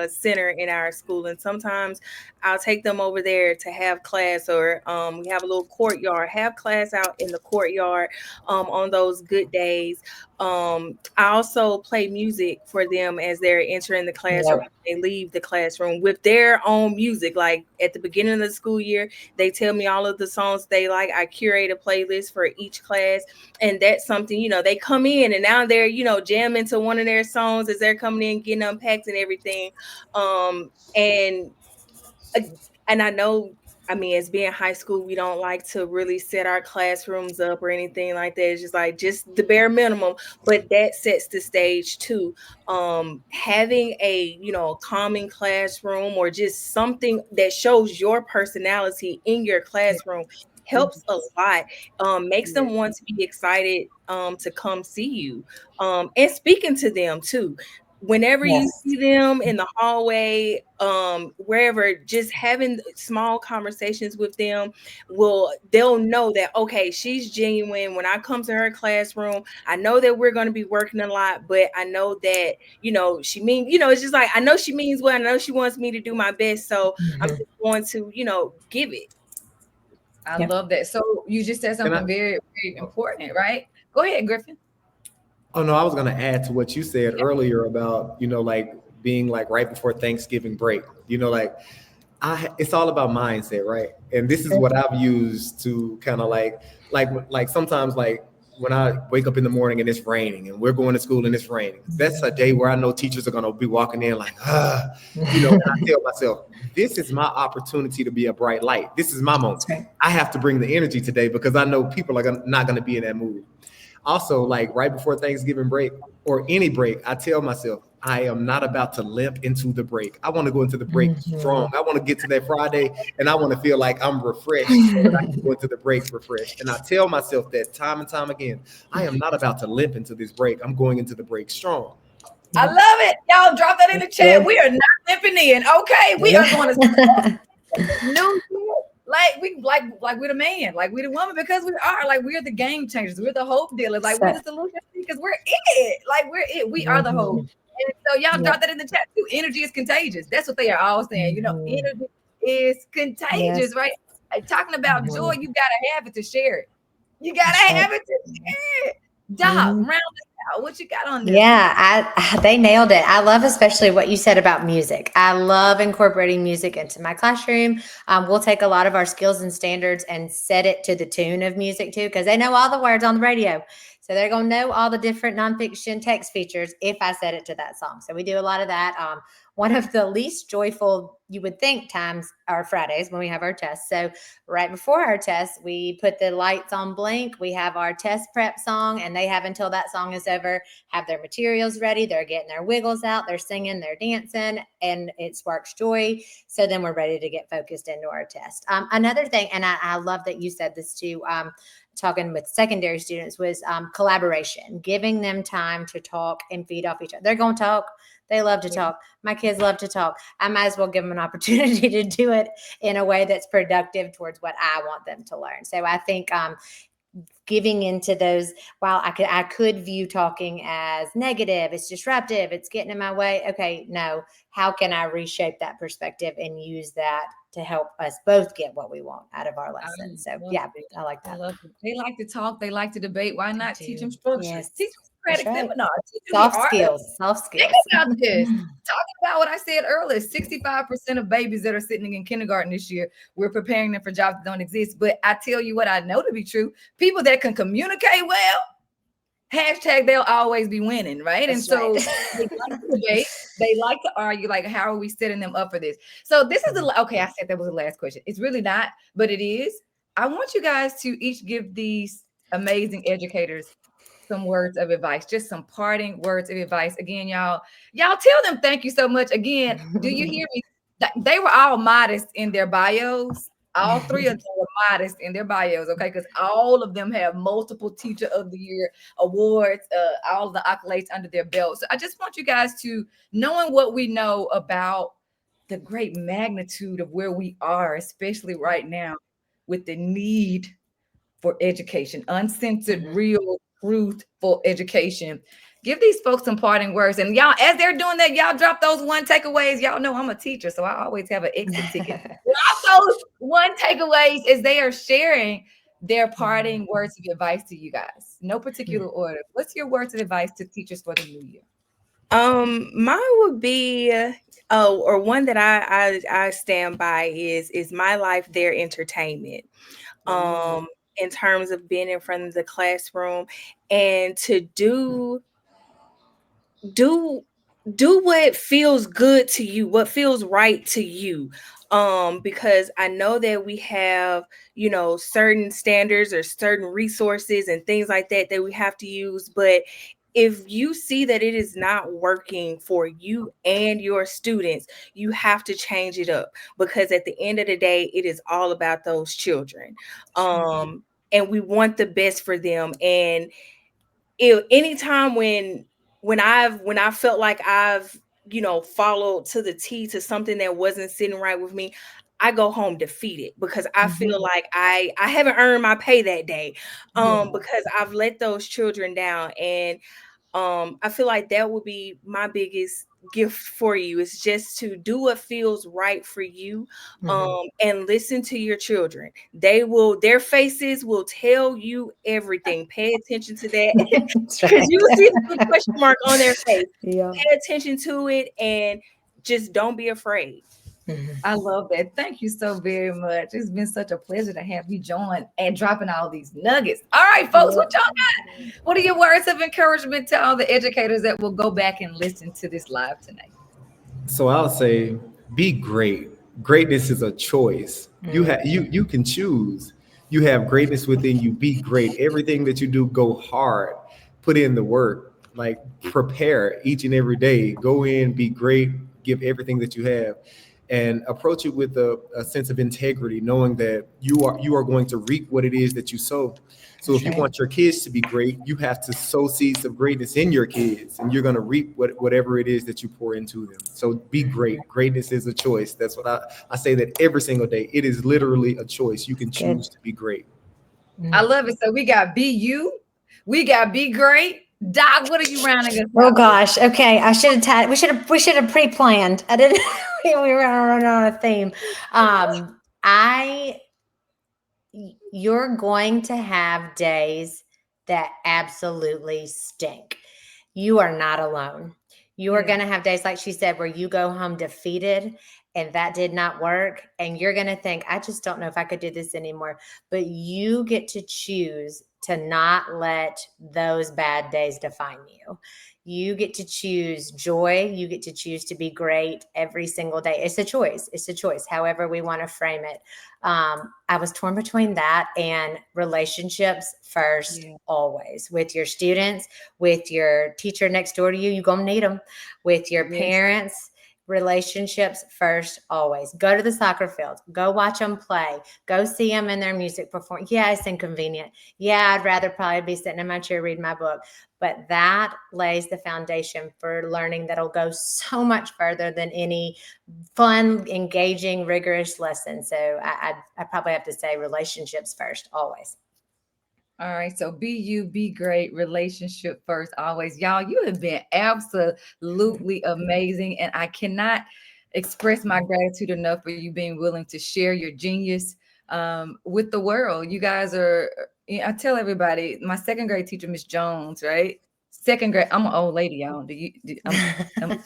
center in our school, and sometimes I'll take them over there to have class, or we have a little courtyard, have class out in the courtyard on those good days. I also play music for them as they're entering the classroom. Yep. They leave the classroom with their own music. Like at the beginning of the school year, they tell me all of the songs they like. I curate a playlist for each class, and that's something, they come in and now they're, jamming to one of their songs as they're coming in, getting unpacked and everything. And I know, as being high school, we don't like to really set our classrooms up or anything like that. It's just the bare minimum, but that sets the stage too. Having a, calming classroom, or just something that shows your personality in your classroom helps a lot. Makes them want to be excited to come see you, and speaking to them too. Whenever you see them in the hallway, wherever, just having small conversations with them, they'll know that, okay, she's genuine. When I come to her classroom, I know that we're going to be working a lot, but I know that, she means, it's just like, I know she means well. I know she wants me to do my best. So I'm just going to, give it. I love that. So you just said something very, very important, right? Go ahead, Griffin. Oh no, I was gonna add to what you said earlier about, like being like right before Thanksgiving break. It's all about mindset, right? And this is what I've used to kind of like sometimes, like when I wake up in the morning and it's raining and we're going to school and it's raining. That's a day where I know teachers are gonna be walking in like, and I tell myself, this is my opportunity to be a bright light. This is my moment. Right. I have to bring the energy today because I know people are not gonna be in that mood. Also, like right before Thanksgiving break or any break, I tell myself, I am not about to limp into the break. I want to go into the break strong. I want to get to that Friday and I want to feel like I'm refreshed so that I can go into the break refreshed. And I tell myself that time and time again, I am not about to limp into this break. I'm going into the break strong. I love it. Y'all drop that in the chat. We are not limping in. Okay. We are going to new like we're the man, like we're the woman, because we are like, we're the game changers, we're the hope dealers, like we're the solution because we're it, like we're it, we are the hope. And so y'all drop that in the chat too. Energy is contagious. That's what they are all saying. Energy is contagious, right? Like, talking about joy, you gotta have it to share it. You gotta have it to share it. Doc, round us out. What you got on this? Yeah, they nailed it. I love especially what you said about music. I love incorporating music into my classroom. We'll take a lot of our skills and standards and set it to the tune of music too, because they know all the words on the radio. So they're going to know all the different nonfiction text features if I set it to that song. So we do a lot of that. One of the least joyful, you would think, times are Fridays when we have our tests. So right before our tests, we put the lights on blink. We have our test prep song, and they have until that song is over, have their materials ready. They're getting their wiggles out. They're singing, they're dancing, and it sparks joy. So then we're ready to get focused into our test. Another thing, and I love that you said this too, talking with secondary students, was collaboration, giving them time to talk and feed off each other. They're going to talk. They love to talk. My kids love to talk. I might as well give them an opportunity to do it in a way that's productive towards what I want them to learn. So I think giving into those, while I could view talking as negative, it's disruptive, it's getting in my way. Okay, no, how can I reshape that perspective and use that to help us both get what we want out of our lesson? So yeah, I like that. They like to talk. They like to debate. Why not teach them structure? Yes. Teach them Socratic seminar. Soft skills. Think about this. Talking about what I said earlier, 65% of babies that are sitting in kindergarten this year, we're preparing them for jobs that don't exist. But I tell you what I know to be true, people that can communicate well, hashtag they'll always be winning, right? That's and so right. they like to debate, they like to argue, like, how are we setting them up for this? So this is okay, I said that was the last question. It's really not, but it is. I want you guys to each give these amazing educators some words of advice, just some parting words of advice. Again, y'all tell them thank you so much. Again, do you hear me? They were all modest in their bios. All three of them were modest in their bios, okay? Because all of them have multiple Teacher of the Year awards, all the accolades under their belt. So I just want you guys to, knowing what we know about the great magnitude of where we are, especially right now, with the need for education, uncensored, real, truthful education. Give these folks some parting words. And y'all, as they're doing that, y'all drop those one takeaways. Y'all know I'm a teacher, so I always have an exit ticket. Drop those one takeaways as they are sharing their parting words of advice to you guys. No particular order. What's your words of advice to teachers for the new year? Mine would be, or one that I stand by is my life, their entertainment. In terms of being in front of the classroom and to do what feels good to you, what feels right to you. Because I know that we have, certain standards or certain resources and things like that we have to use, but if you see that it is not working for you and your students, you have to change it up, because at the end of the day, it is all about those children. And we want the best for them. And anytime when I felt like I've, followed to the T to something that wasn't sitting right with me, I go home defeated, because I feel like I haven't earned my pay that day, because I've let those children down. And I feel like that would be my biggest gift for you, is just to do what feels right for you, and listen to your children. Their faces will tell you everything. Pay attention to that, because you will see the question mark on their face. Yeah. Pay attention to it and just don't be afraid. I love that. Thank you so very much. It's been such a pleasure to have you join and dropping all these nuggets. All right, folks, what y'all got? What are your words of encouragement to all the educators that will go back and listen to this live tonight? So I'll say, be great. Greatness is a choice. You can choose. You have greatness within you. Be great. Everything that you do, go hard. Put in the work. Like, prepare each and every day. Go in, be great. Give everything that you have. And approach it with a sense of integrity, knowing that you are going to reap what it is that you sow. So if you want your kids to be great, you have to sow seeds of greatness in your kids, and you're going to reap whatever it is that you pour into them. So be great. Greatness is a choice. That's what I say that every single day. It is literally a choice. You can choose to be great. I love it. So we got be you. We got be great. Doc, what are you rounding us up? Oh gosh. Okay. I should have we should have pre-planned. I didn't we were gonna run on a theme. You're going to have days that absolutely stink. You are not alone. You are going to have days, like she said, where you go home defeated and that did not work. And you're going to think, I just don't know if I could do this anymore. But you get to choose to not let those bad days define you. You get to choose joy. You get to choose to be great every single day. It's a choice. It's a choice, however we want to frame it. I was torn between that and relationships first, always, with your students, with your teacher next door to you. You're going to need them. With your parents. Relationships first, always. Go to the soccer field. Go watch them play. Go see them in their music performance. Yeah, it's inconvenient. Yeah, I'd rather probably be sitting in my chair reading my book. But that lays the foundation for learning that'll go so much further than any fun, engaging, rigorous lesson. So I probably have to say relationships first, always. All right. So be you, be great, relationship first, always. Y'all, you have been absolutely amazing. And I cannot express my gratitude enough for you being willing to share your genius with the world. You guys are, I tell everybody, my second grade teacher, Miss Jones, right? Second grade, I'm an old lady, y'all. I'm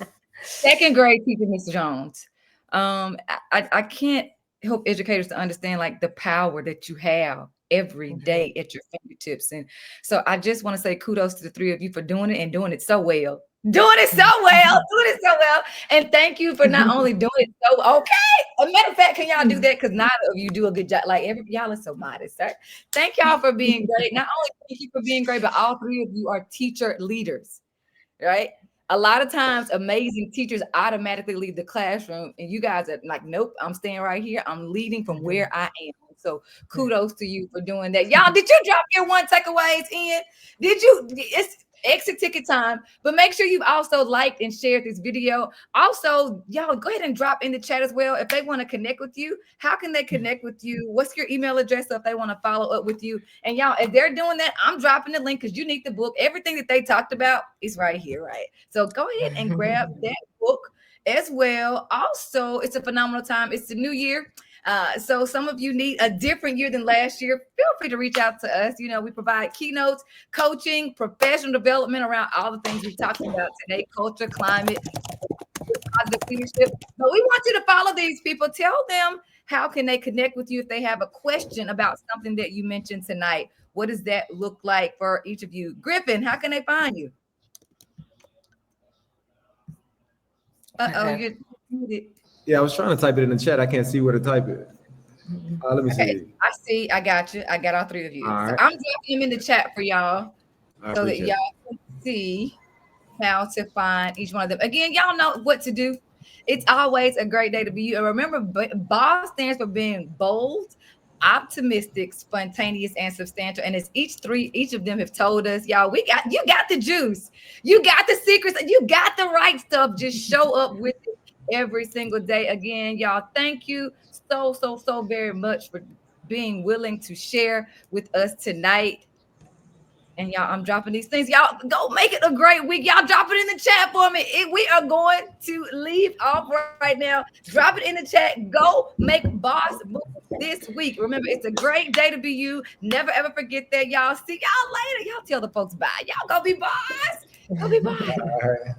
second grade teacher, Miss Jones. I can't help educators to understand like the power that you have every day at your fingertips. And so I just want to say kudos to the three of you for doing it and doing it so well. Doing it so well. And thank you for not only doing it so okay. As a matter of fact, can y'all do that? Because neither of you do a good job. Like y'all are so modest, sir. Thank y'all for being great. Not only thank you for being great, but all three of you are teacher leaders, right? A lot of times, amazing teachers automatically leave the classroom, and you guys are like, nope, I'm staying right here. I'm leading from where I am. So kudos to you for doing that. Y'all, did you drop your one takeaways in? Did you? It's exit ticket time, but make sure you've also liked and shared this video. Also, y'all go ahead and drop in the chat as well. If they want to connect with you, how can they connect with you? What's your email address if they want to follow up with you? And y'all, if they're doing that, I'm dropping the link because you need the book. Everything that they talked about is right here, right? So go ahead and grab that book as well. Also, it's a phenomenal time. It's the new year. So some of you need a different year than last year. Feel free to reach out to us. You know, we provide keynotes, coaching, professional development around all the things we talked about today: culture, climate, positive leadership. But we want you to follow these people. Tell them how can they connect with you if they have a question about something that you mentioned tonight. What does that look like for each of you? Griffin, how can they find you? You're muted. Yeah, I was trying to type it in the chat. I can't see where to type it. Let me see. I see. I got you. I got all three of you. All So right. I'm dropping them in the chat for y'all so that y'all can see how to find each one of them. Again, y'all know what to do. It's always a great day to be you. And remember, BOSS stands for being bold, optimistic, spontaneous, and substantial. And it's each of them have told us, y'all, you got the juice, you got the secrets, and you got the right stuff. Just show up with it every single day. Again, y'all, thank you so very much for being willing to share with us tonight. And y'all, I'm dropping these things. Y'all go make it a great week. Y'all drop it in the chat for me. We are going to leave off right now. Drop it in the chat. Go make BOSS moves this week. Remember, it's a great day to be you. Never ever forget that, y'all. See y'all later. Y'all tell the folks bye. Y'all go be BOSS. Go be BOSS. All right.